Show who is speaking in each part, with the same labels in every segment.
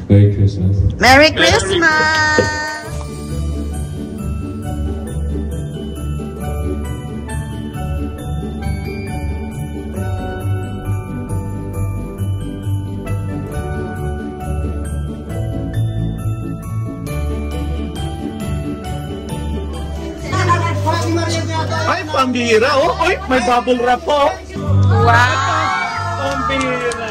Speaker 1: Merry Christmas.
Speaker 2: Merry Christmas!
Speaker 3: Ay, pambihira, oh. Ay, may bubble wrap po.
Speaker 2: Wow!
Speaker 3: Pambihira.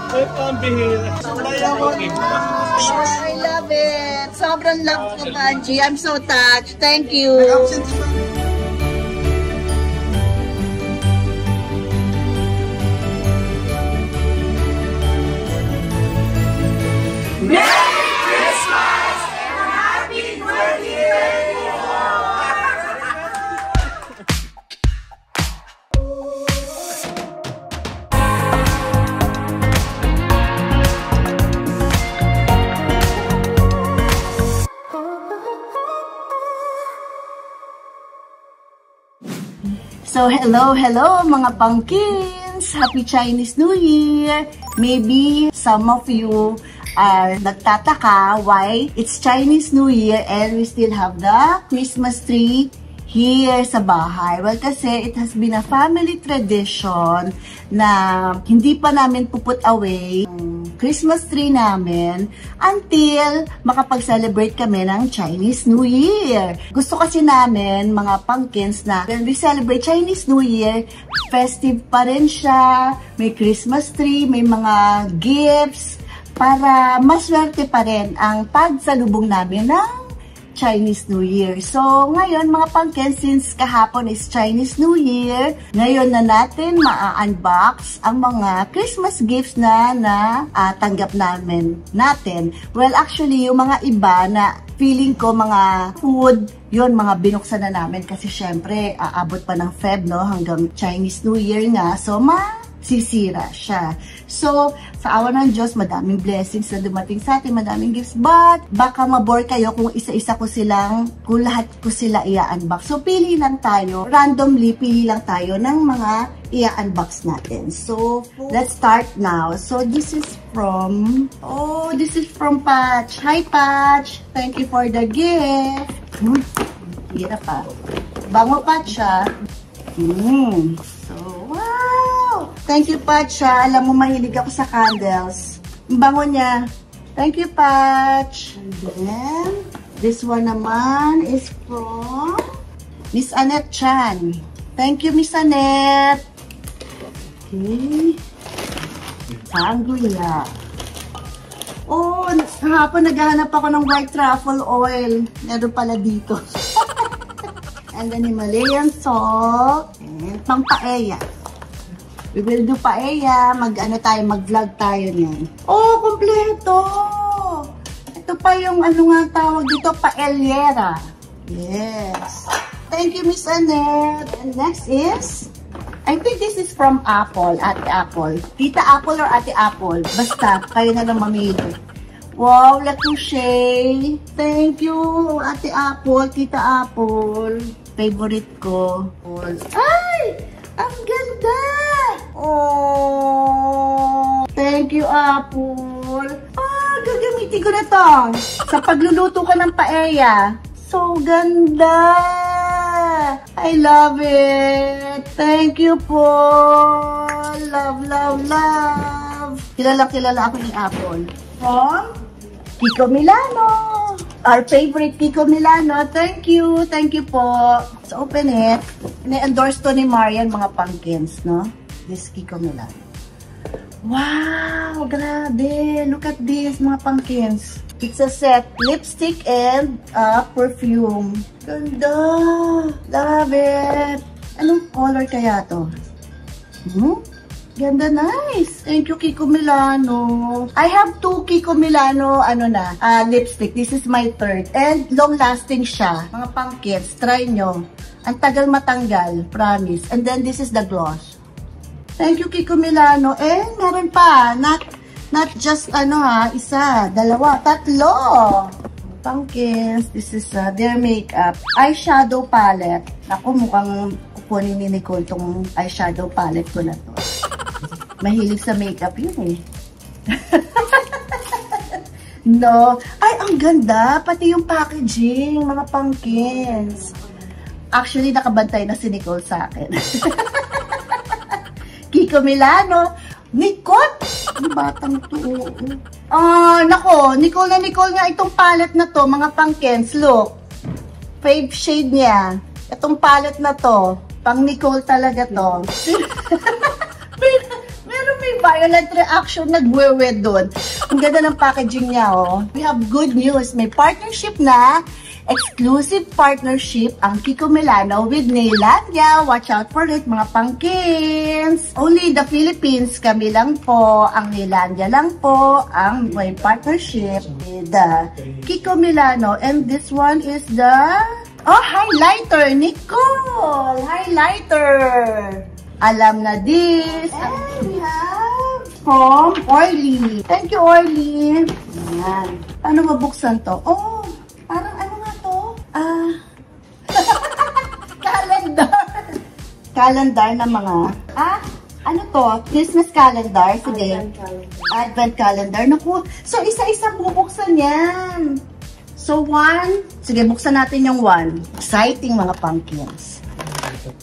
Speaker 3: Ay, pambihira.
Speaker 2: I love it! Sobrang love ko, Panji. I'm so touched. Thank you. So, hello mga pumpkins! Happy Chinese New Year! Maybe some of you are nagtataka why it's Chinese New Year and we still have the Christmas tree here sa bahay. Well, kasi it has been a family tradition na hindi pa namin puput away Christmas tree namin until makapag-celebrate kami ng Chinese New Year. Gusto kasi namin, mga pumpkins, na when we celebrate Chinese New Year, festive pa rin siya, may Christmas tree, may mga gifts, para maswerte pa rin ang pagsalubong namin ng Chinese New Year. So, ngayon mga pumpkins, since kahapon is Chinese New Year, ngayon na natin ma-unbox ang mga Christmas gifts na tanggap natin. Well, actually, yung mga iba na feeling ko mga food, yun, mga binuksan na namin kasi syempre, aabot pa ng Feb, no? Hanggang Chinese New Year nga. So, sisira siya. So, sa awa ng Diyos, madaming blessings na dumating sa atin, madaming gifts, but baka mabore kayo kung isa-isa ko silang, kung lahat ko sila i-unbox. So, pili lang tayo, randomly, pili lang tayo ng mga i-unbox natin. So, let's start now. So, this is from Patch. Hi, Patch! Thank you for the gift. Hirap pa. Bango, Patch, ha? So, wow! Thank you, Patch. Alam mo, mahilig ako sa candles. Ang bango niya. Thank you, Patch. And then, this one naman is from Miss Annette Chan. Thank you, Miss Annette. Okay. Sangria. Oh, kahapon naghahanap ako ng white truffle oil. Meron pala dito. And then Himalayan salt. And pang-paella. We will do paella. Mag-vlog tayo niyan. Oh, kompleto! Ito pa yung nga tawag dito, paellera. Yes. Thank you, Miss Annette. And next is, I think this is from Apple, Ate Apple. Tita Apple or Ate Apple. Basta, kayo na lang mamili. Wow, Latouche. Thank you, Ate Apple, Tita Apple. Favorite ko. Ay! Ang ganda! Oh! Thank you, Apple. Gagamitin ko na to. Sa pagluluto ka ng paella. So ganda! I love it! Thank you po! Love, love, love! Kilala ako ni Apple. From Kiko Milano! Our favorite Kiko Milano. Thank you! Thank you po! Let's open it. Na-endorse to ni Marian, mga pumpkins, no? This Kiko Milano. Wow! Grabe! Look at this, mga pumpkins. It's a set. Lipstick and perfume. Ganda! Love it! Anong color kaya to? Ganda, nice! Thank you, Kiko Milano. I have 2 Kiko Milano, lipstick. This is my 3rd. And long-lasting siya. Mga pumpkins, try nyo. Ang tagal matanggal, promise. And then this is the gloss. Thank you, Kiko Milano. And meron pa, not just isa, dalawa, 3. Pumpkins, this is their makeup. Eyeshadow palette. Ako, mukhang kukunin ni Nicole tong eyeshadow palette ko na to. Mahilig sa makeup yun eh. No. Ay, ang ganda. Pati yung packaging, mga pumpkins. Actually, nakabantay na si Nicole sa akin. Kiko Milano. Nicole! Ang batang to. Nako. Nicole nga itong palette na to, mga pumpkins. Look. Fave shade niya. Itong palette na to. Pang Nicole talaga to. May violent reaction, nagwewe doon. Ang ganda ng packaging niya, oh. We have good news. May partnership na, exclusive partnership ang Kiko Milano with Nailandia. Watch out for it, mga pumpkins. Only the Philippines, kami lang po. Ang Nailandia lang po ang may partnership with Kiko Milano. And this one is the highlighter, Nicole. Highlighter. Alam na this. And we have from Orly. Thank you, Orly. Ayan. Paano mabuksan to? Oh, parang ano nga to? Calendar. Calendar na mga, ano to? Christmas calendar. Sige. Advent calendar. Naku. So, isa-isa bubuksan yan. So, one. Sige, buksan natin yung one. Exciting, mga pumpkins.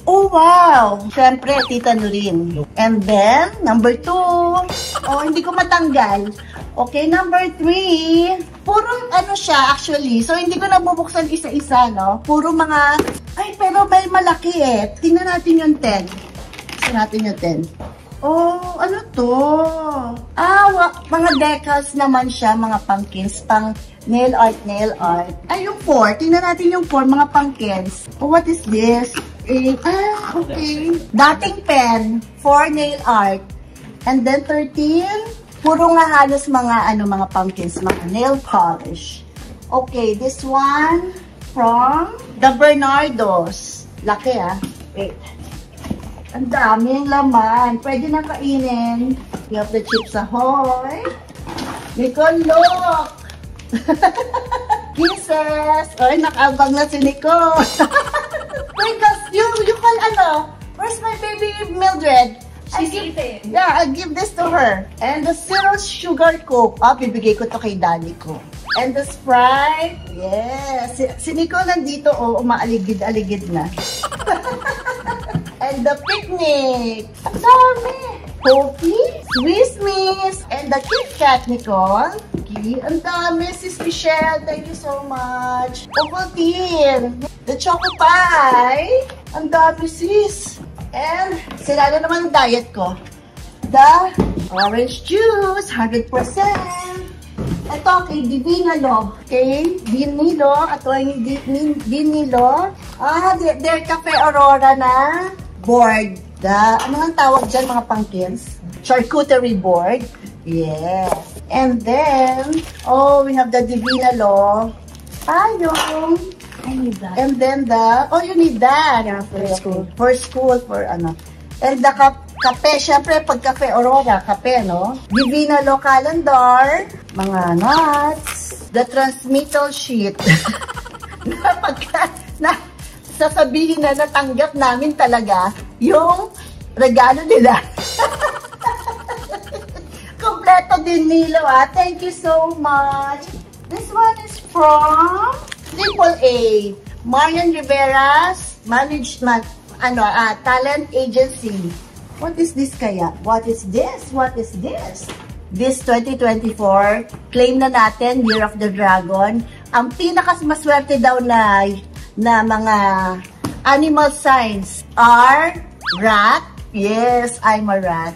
Speaker 2: Oh, wow! Siyempre, Tita Nurin. And then, number 2. Oh, hindi ko matanggal. Okay, number 3. Puro ano siya, actually. So, hindi ko nabubuksan isa-isa, no? Puro mga, pero may malaki eh. Tingnan natin yung 10. Tingnan natin yung 10. Oh, ano to? Mga decals naman siya, mga pumpkins. Pang nail art. Ay, yung 4. Tingnan natin yung 4, mga pumpkins. Oh, what is this? Okay. Dating pen for nail art. And then 13, puro nga halos mga mga pumpkins, mga nail polish. Okay, this one from the Bernardos. Laki Wait. Ang daming laman. Pwede na kainin. You have the Chips Ahoy. Nicole, look! Kisses! Ay, nakabang na si Nicole. Because you call where's my baby Mildred? She's eating. Yeah, I'll give this to her. And the Zero Sugar Coke. Bibigay ko to kay Daddy ko. And the Sprite. Yes. Si Nicole nandito, umaaligid-aligid na. And the Picnic. Ang dami. Coffee, Swiss Miss, and the Kit Kat, Nicole. Okay, ang dami, Sis Michelle. Thank you so much. Ovaltine. The Choco Pie. Ang dami, sis. And, sila na naman ang diet ko. The orange juice, 100%. Ito, kay Divinalo. Okay, Dinilo. Ito yung Dinilo. Their Cafe Aurora na board. Ano ang tawag dyan, mga pumpkins? Charcuterie board. Yes. And then, we have the Divinalo. Yung I need that. And then you need that. Yeah, for school. And the kape, syempre, pag Cafe Aurora, kape, no? Divinalo calendar, mga nuts, the transmittal sheet. Sasabihin na natanggap namin talaga yung regalo nila. Kompleto din Nilo, Thank you so much. This one is from AAA, Marian Rivera's management, talent agency. What is this kaya? What is this? This 2024, claim na natin, Year of the Dragon. Ang pinakamaswerte daw na mga animal signs are rat. Yes, I'm a rat.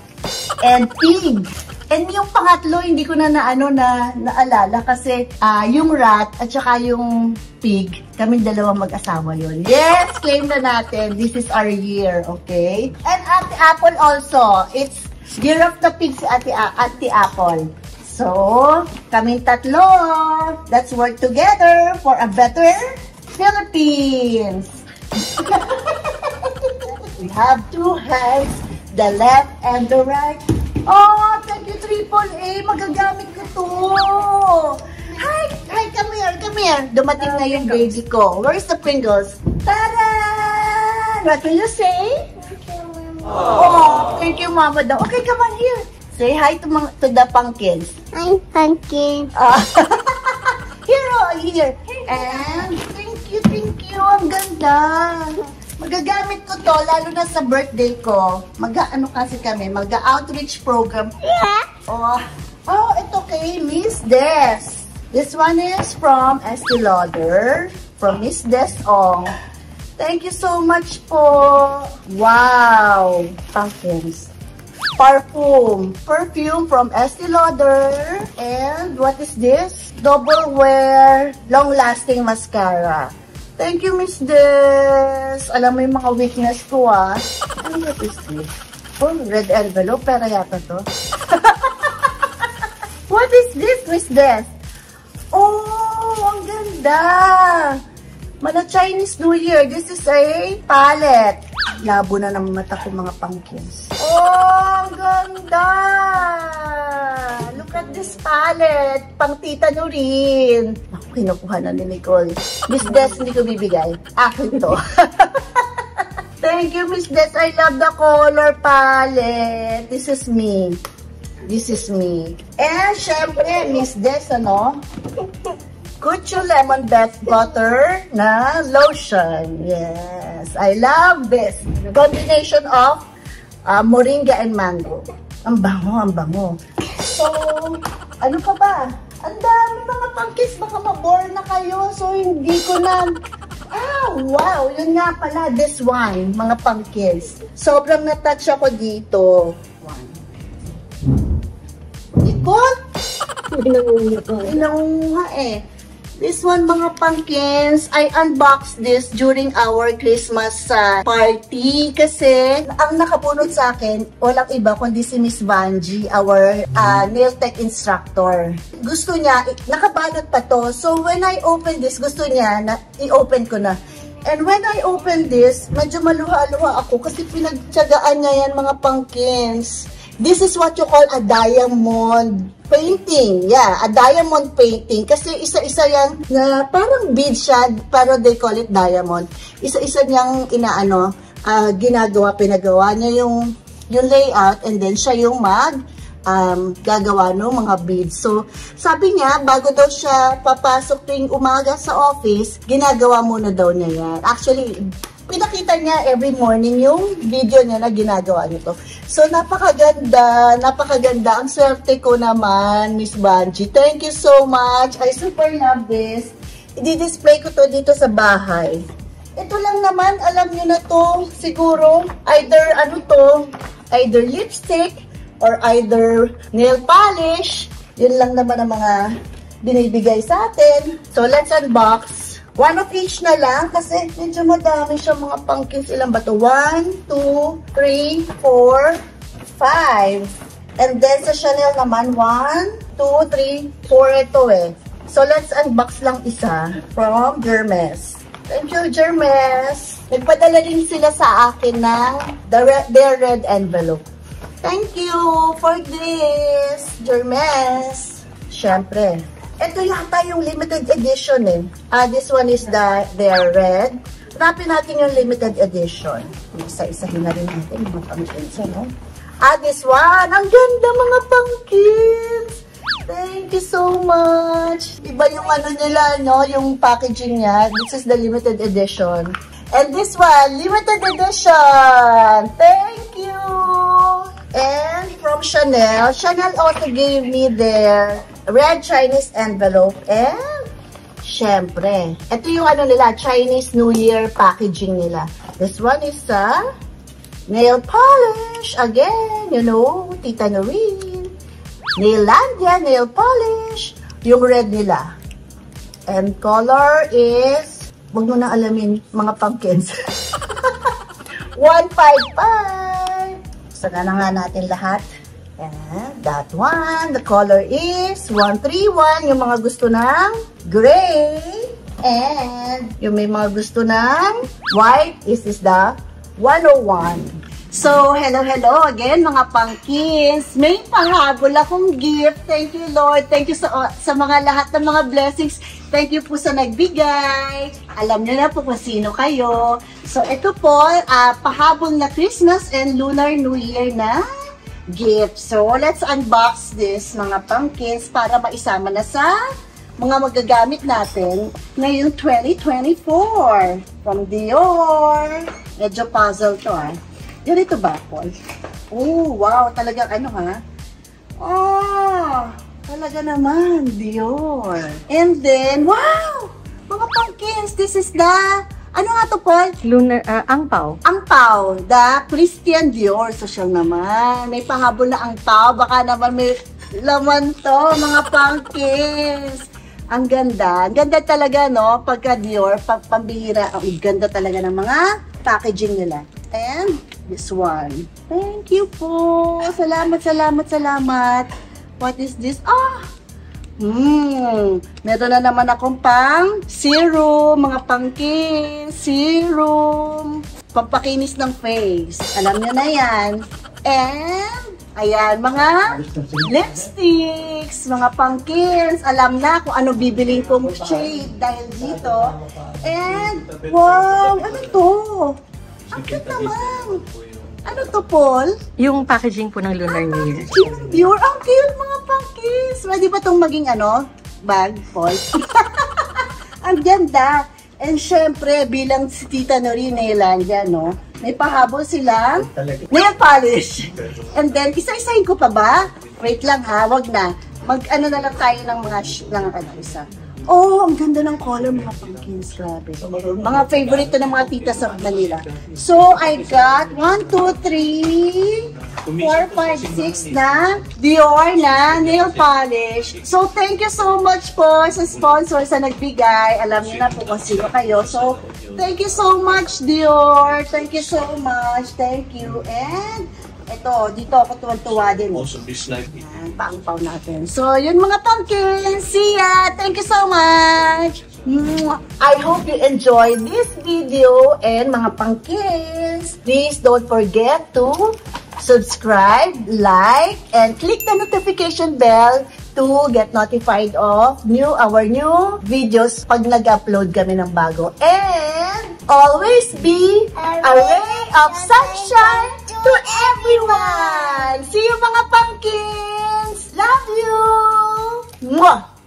Speaker 2: And pig. And yung pangatlo, hindi ko na naalala kasi yung rat at saka yung pig, kaming dalawang mag-asawa yun. Yes, claim na natin. This is our year, okay? And Ate Apple also. It's Year of the Pig si Ate Apple. So, kaming tatlo, let's work together for a better Philippines. We have two hands, the left and the right. Thank you, AAA. Magagamit ko to. Hi, come here. Dumating na yung baby ko. Where's the Pringles? Tara! What will you say? Thank you, Mama daw. Okay, come on here. Say hi to the pumpkins.
Speaker 1: Hi, pumpkin.
Speaker 2: Here. And thank you. Ang ganda. Magagamit ko to, lalo na sa birthday ko. Mag-outreach program. Oh, ito kay Miss Des. This one is from Estee Lauder. From Miss Des Ong. Thank you so much po. Wow. Pumpkins. Perfume from Estee Lauder. And what is this? Double wear, long-lasting mascara. Thank you, Miss Des. Alam mo yung mga weakness ko, ah. Ano ba is this? Oh, red envelope. Pera yata to. What is this, Miss Des? Oh, ang ganda. Mala Chinese New Year. This is a palette. Labo na ng mata ko, mga pumpkins. Oh, ang ganda. Look at this palette. Pang Tita Nurin. Ako, kinukuha na ni Nicole. Miss Des, hindi ko bibigay. Akin to. Thank you, Miss Des. I love the color palette. This is me. And, syempre, Miss Des, ano? Kuchu Lemon Bath Butter na lotion. Yes. I love this. Combination of moringa and mango. Ang bango. So, ano pa ba? Ang dami mga pumpkins. Baka mabore na kayo. So, hindi ko na... wow! Yun nga pala. This one, mga pumpkins. Sobrang na-touch ako dito. Ikot! Pinangunguha eh. This one, mga pumpkins, I unboxed this during our Christmas party kasi ang nakabunod sa akin, walang iba kundi si Miss Vanji, our nail tech instructor. Gusto niya, nakabalot pa to. So when I open this, gusto niya na i-open ko na. And when I open this, medyo maluha-luha ako kasi pinagtyagaan niya yan, mga pumpkins. This is what you call a diamond painting. Yeah, a diamond painting. Kasi isa-isa yan na parang bead siya, pero they call it diamond. Isa-isa niyang pinagawa niya yung layout, and then siya yung gagawa ng mga beads. So, sabi niya, bago daw siya papasok tuwing umaga sa office, ginagawa muna daw niya yan. Actually, pinakita niya every morning yung video niya na ginagawa niya to. So, napakaganda. Ang swerte ko naman, Miss Vanji. Thank you so much. I super love this. I-display ko to dito sa bahay. Ito lang naman, alam niyo na to, siguro, either lipstick, or either nail polish. Yun lang naman ang mga binibigay sa atin. So, let's unbox. One of each na lang kasi medyo madami siya, mga pumpkins. Ilan ba ito? 1, 2, 3, 4, 5. And then sa Chanel naman, 1, 2, 3, 4 ito eh. So let's unbox lang isa from Hermes. Thank you, Hermes. Nagpadala rin sila sa akin ng their red envelope. Thank you for this, Hermes. Siyempre. Ito yata yung limited edition eh. This one is their red. Hanapin natin yung limited edition. Isa-isahin na rin natin mga pumpkins, no? This one. Ang ganda, mga pumpkins. Thank you so much. Iba yung nila, no? Yung packaging niya. This is the limited edition. And this one, limited edition. Thank you. And from Chanel. Chanel also gave me their red Chinese envelope, and syempre, ito yung nila, Chinese New Year packaging nila. This one is nail polish, again, you know, Tita Nurin. Naillandia nail polish, yung red nila. And color is, wag mo na alamin, mga pumpkins. 155. Sana na nga natin lahat. And that one, the color is 131. Yung mga gusto ng gray. And yung may mga gusto ng white, is the 101. So, hello again, mga pumpkins. May pahabol akong gift. Thank you, Lord. Thank you sa mga lahat ng mga blessings. Thank you po sa nagbigay. Alam niyo na po kung sino kayo. So, ito po, pahabol na Christmas and Lunar New Year na gift. So, let's unbox this, mga pumpkins, para maisama na sa mga magagamit natin ngayong 2024. From Dior. Medyo puzzle to Ganito ba, Paul? Oh, wow. Talagang ano Oh, talaga naman. Dior. And then, wow! Mga pumpkins. This is the... Ano nga to, Paul?
Speaker 1: Lunar, angpao.
Speaker 2: Angpao, the Christian Dior. Social naman. May pahabol na angpao. Baka naman may laman to, mga pumpkins. Ang ganda. Ang ganda talaga, no? Pagka Dior, pambihira. Ang ganda talaga ng mga packaging nila. And this one. Thank you po. Salamat, salamat, salamat. What is this? Meron na naman akong pang serum, mga pangkin, serum, pampakinis ng face. Alam nyo na yan. And, ayan, mga lipsticks, mga pangkins. Alam na kung ano bibiling kong shade dahil dito. And, wow, ano to? Ang cute naman. Ano to, Paul?
Speaker 1: Yung packaging po ng Lunar New Year.
Speaker 2: Dior. Ang cute, mga pangkins. Pwede ba itong maging bag, Paul? Ang ganda. And syempre, bilang si Tita Nori Nailandia, no? May pahabol silang nail polish. And then, isa-isahin ko pa ba? Wait lang wag na. Mag-ano na lang tayo ng mga isa. Oh, ang ganda ng color, mga pumpkins. Grabe. Mga favorite ng mga tita sa Manila. So, I got 1, 2, 3, 4, 5, 6 na Dior na nail polish. So, thank you so much po sa sponsor sa nagbigay. Alam niyo na po kung sino kayo. So, thank you so much, Dior. Thank you so much. Thank you. And, ito, dito ako tuwan-tuwa din. Ayan, paangpaw natin. So, yun mga pumpkins. See ya! Thank you so much! I hope you enjoyed this video and mga pumpkins. Please don't forget to subscribe, like, and click the notification bell to get notified of our new videos pag nag-upload kami ng bago. And always be a ray of sunshine to everyone! See you mga pumpkins! Love you! Mwah!